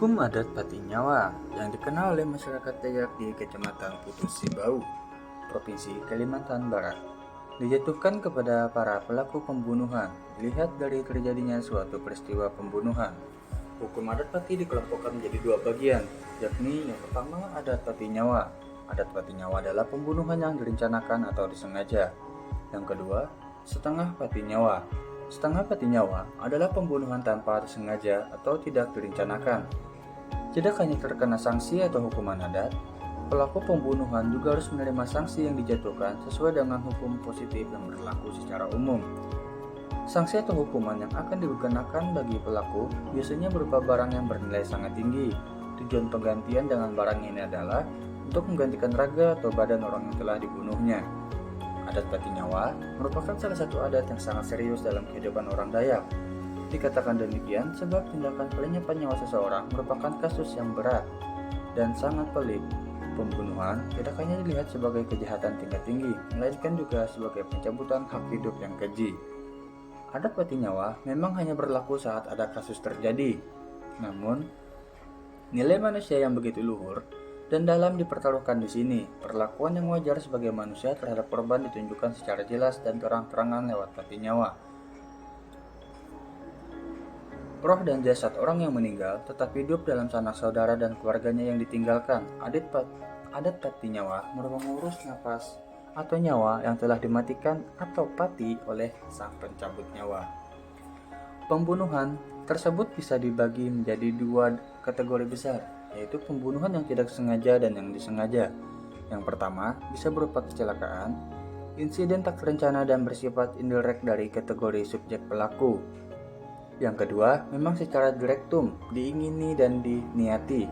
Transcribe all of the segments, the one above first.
Hukum adat Patinyawa yang dikenal oleh masyarakat Dayak di Kecamatan Putus Sibau, Provinsi Kalimantan Barat, dijatuhkan kepada para pelaku pembunuhan dilihat dari terjadinya suatu peristiwa pembunuhan. Hukum adat Pati dikelompokkan menjadi dua bagian, yakni yang pertama adat Patinyawa. Adat Patinyawa adalah pembunuhan yang direncanakan atau disengaja. Yang kedua, setengah Patinyawa. Setengah Patinyawa adalah pembunuhan tanpa disengaja atau tidak direncanakan. Tidak hanya terkena sanksi atau hukuman adat, pelaku pembunuhan juga harus menerima sanksi yang dijatuhkan sesuai dengan hukum positif yang berlaku secara umum. Sanksi atau hukuman yang akan dikenakan bagi pelaku biasanya berupa barang yang bernilai sangat tinggi. Tujuan penggantian dengan barang ini adalah untuk menggantikan raga atau badan orang yang telah dibunuhnya. Adat Patinyawa merupakan salah satu adat yang sangat serius dalam kehidupan orang Dayak. Dikatakan demikian sebab tindakan pelenyapan nyawa seseorang merupakan kasus yang berat dan sangat pelik. Pembunuhan tidak hanya dilihat sebagai kejahatan tingkat tinggi, melainkan juga sebagai pencabutan hak hidup yang keji. Adat Patinyawa memang hanya berlaku saat ada kasus terjadi. Namun, nilai manusia yang begitu luhur dan dalam dipertaruhkan di sini. Perlakuan yang wajar sebagai manusia terhadap korban ditunjukkan secara jelas dan terang-terangan lewat Patinyawa. Roh dan jasad orang yang meninggal tetap hidup dalam sanak saudara dan keluarganya yang ditinggalkan. Adat Patinyawa mengurus nafas atau nyawa yang telah dimatikan atau pati oleh sang pencabut nyawa. Pembunuhan tersebut bisa dibagi menjadi dua kategori besar, yaitu pembunuhan yang tidak sengaja dan yang disengaja. Yang pertama bisa berupa kecelakaan, insiden tak terencana dan bersifat indirect dari kategori subjek pelaku. Yang kedua memang secara direktum, diingini dan diniati,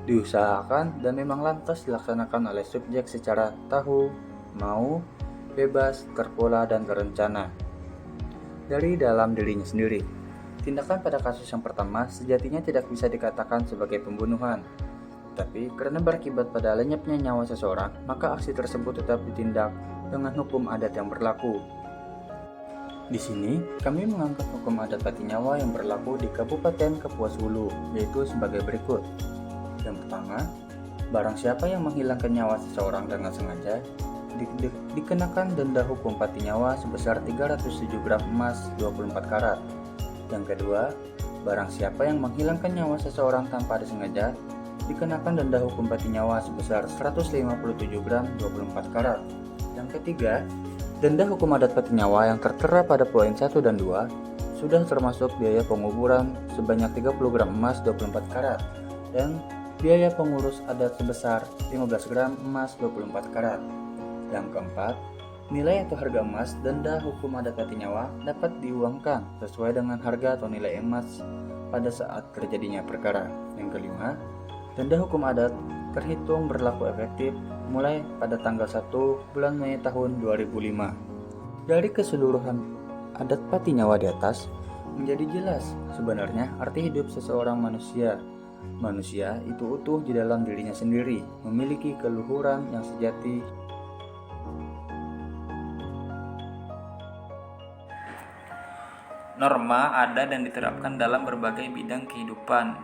diusahakan dan memang lantas dilaksanakan oleh subjek secara tahu, mau, bebas, terpola dan terencana dari dalam dirinya sendiri. Tindakan pada kasus yang pertama sejatinya tidak bisa dikatakan sebagai pembunuhan, tapi karena berakibat pada lenyapnya nyawa seseorang, maka aksi tersebut tetap ditindak dengan hukum adat yang berlaku. Di sini, kami mengangkat hukum adat Patinyawa yang berlaku di Kabupaten Kapuas Hulu, yaitu sebagai berikut. Yang pertama, barang siapa yang menghilangkan nyawa seseorang dengan sengaja, dikenakan denda hukum Patinyawa sebesar 307 gram emas 24 karat. Yang kedua, barang siapa yang menghilangkan nyawa seseorang tanpa disengaja, dikenakan denda hukum Patinyawa sebesar 157 gram 24 karat. Yang ketiga, denda hukum adat Patinyawa yang tertera pada poin 1 dan 2 sudah termasuk biaya penguburan sebanyak 30 gram emas 24 karat dan biaya pengurus adat sebesar 15 gram emas 24 karat. Yang keempat, nilai atau harga emas denda hukum adat Patinyawa dapat diuangkan sesuai dengan harga atau nilai emas pada saat terjadinya perkara. Yang kelima, denda hukum adat terhitung berlaku efektif mulai pada tanggal 1 bulan Mei tahun 2005. Dari keseluruhan adat Patinyawa di atas, menjadi jelas sebenarnya arti hidup seseorang manusia. Manusia itu utuh di dalam dirinya sendiri, memiliki keluhuran yang sejati. Norma ada dan diterapkan dalam berbagai bidang kehidupan,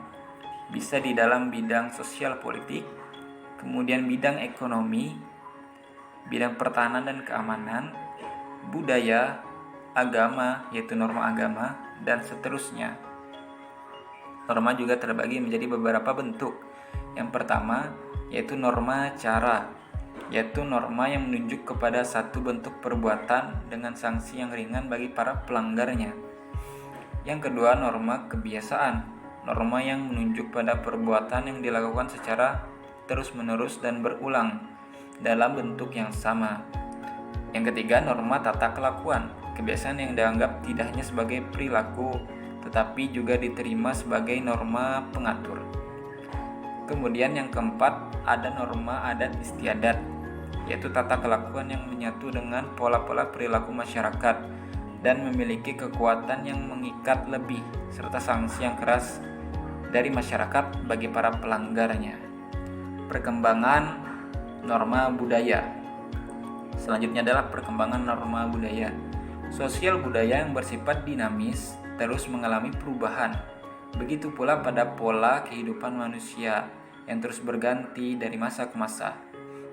bisa di dalam bidang sosial politik, kemudian bidang ekonomi, bidang pertahanan dan keamanan, budaya, agama yaitu norma agama, dan seterusnya. Norma juga terbagi menjadi beberapa bentuk. Yang pertama yaitu norma cara, yaitu norma yang menunjuk kepada satu bentuk perbuatan dengan sanksi yang ringan bagi para pelanggarnya. Yang kedua, norma kebiasaan, norma yang menunjuk pada perbuatan yang dilakukan secara terus-menerus dan berulang dalam bentuk yang sama. Yang ketiga, norma tata kelakuan, kebiasaan yang dianggap tidak hanya sebagai perilaku, tetapi juga diterima sebagai norma pengatur. Kemudian yang keempat, ada norma adat istiadat, yaitu tata kelakuan yang menyatu dengan pola-pola perilaku masyarakat dan memiliki kekuatan yang mengikat lebih, serta sanksi yang keras dari masyarakat bagi para pelanggarnya. Perkembangan norma budaya. Selanjutnya adalah perkembangan norma budaya. Sosial budaya yang bersifat dinamis terus mengalami perubahan Begitu pula pada pola kehidupan manusia yang terus berganti dari masa ke masa.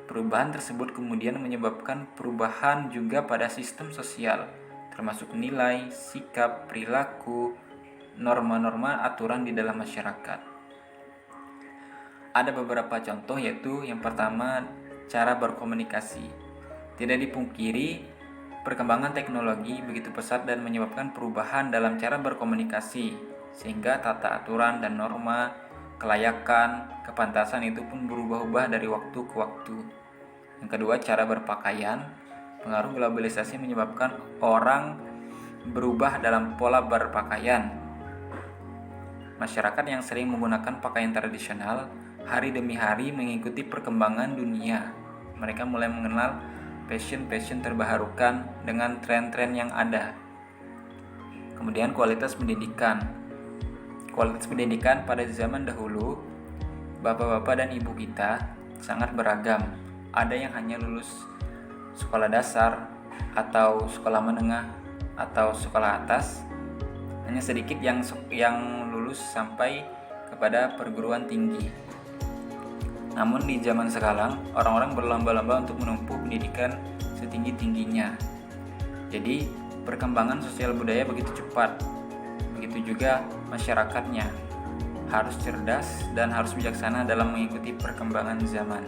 Perubahan tersebut kemudian menyebabkan perubahan juga pada sistem sosial, termasuk nilai, sikap, perilaku, norma-norma aturan di dalam masyarakat. Ada beberapa contoh, yaitu yang pertama, cara berkomunikasi. Tidak dipungkiri, perkembangan teknologi begitu pesat dan menyebabkan perubahan dalam cara berkomunikasi, sehingga tata aturan dan norma, kelayakan, kepantasan itu pun berubah-ubah dari waktu ke waktu. Yang kedua, cara berpakaian. Pengaruh globalisasi menyebabkan orang berubah dalam pola berpakaian. Masyarakat yang sering menggunakan pakaian tradisional hari demi hari mengikuti perkembangan dunia. Mereka mulai mengenal fashion terbaharukan dengan tren-tren yang ada. Kemudian kualitas pendidikan. Kualitas pendidikan pada zaman dahulu, bapak-bapak dan ibu kita sangat beragam. Ada yang hanya lulus sekolah dasar atau sekolah menengah atau sekolah atas. Hanya sedikit yang lulus sampai kepada perguruan tinggi. Namun di zaman sekarang, orang-orang berlomba-lomba untuk menempuh pendidikan setinggi-tingginya. Jadi, perkembangan sosial budaya begitu cepat. Begitu juga masyarakatnya. Harus cerdas dan harus bijaksana dalam mengikuti perkembangan zaman.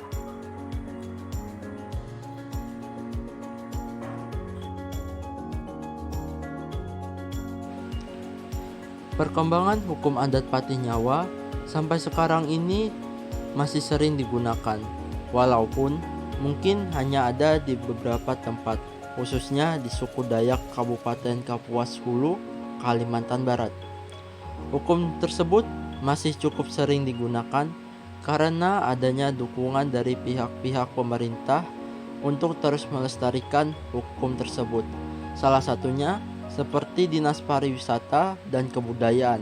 Perkembangan hukum adat Pati Nyawa sampai sekarang ini masih sering digunakan, walaupun mungkin hanya ada di beberapa tempat, khususnya di suku Dayak Kabupaten Kapuas Hulu, Kalimantan Barat. Hukum tersebut masih cukup sering digunakan karena adanya dukungan dari pihak-pihak pemerintah untuk terus melestarikan hukum tersebut. Salah satunya seperti Dinas Pariwisata dan Kebudayaan,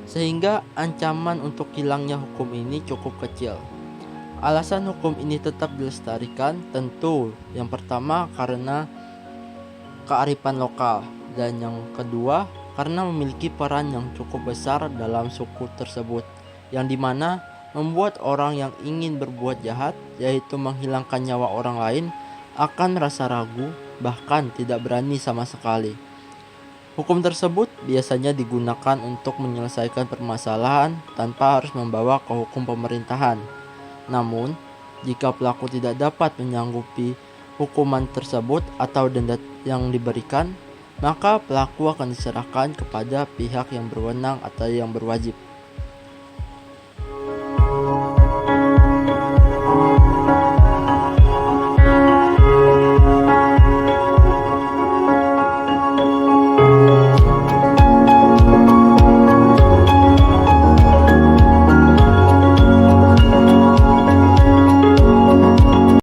sehingga ancaman untuk hilangnya hukum ini cukup kecil. Alasan hukum ini tetap dilestarikan tentu yang pertama karena kearifan lokal, dan yang kedua karena memiliki peran yang cukup besar dalam suku tersebut, yang dimana membuat orang yang ingin berbuat jahat, yaitu menghilangkan nyawa orang lain, akan merasa ragu, bahkan tidak berani sama sekali. Hukum tersebut biasanya digunakan untuk menyelesaikan permasalahan tanpa harus membawa ke hukum pemerintahan. Namun, jika pelaku tidak dapat menyanggupi hukuman tersebut atau denda yang diberikan, maka pelaku akan diserahkan kepada pihak yang berwenang atau yang berwajib.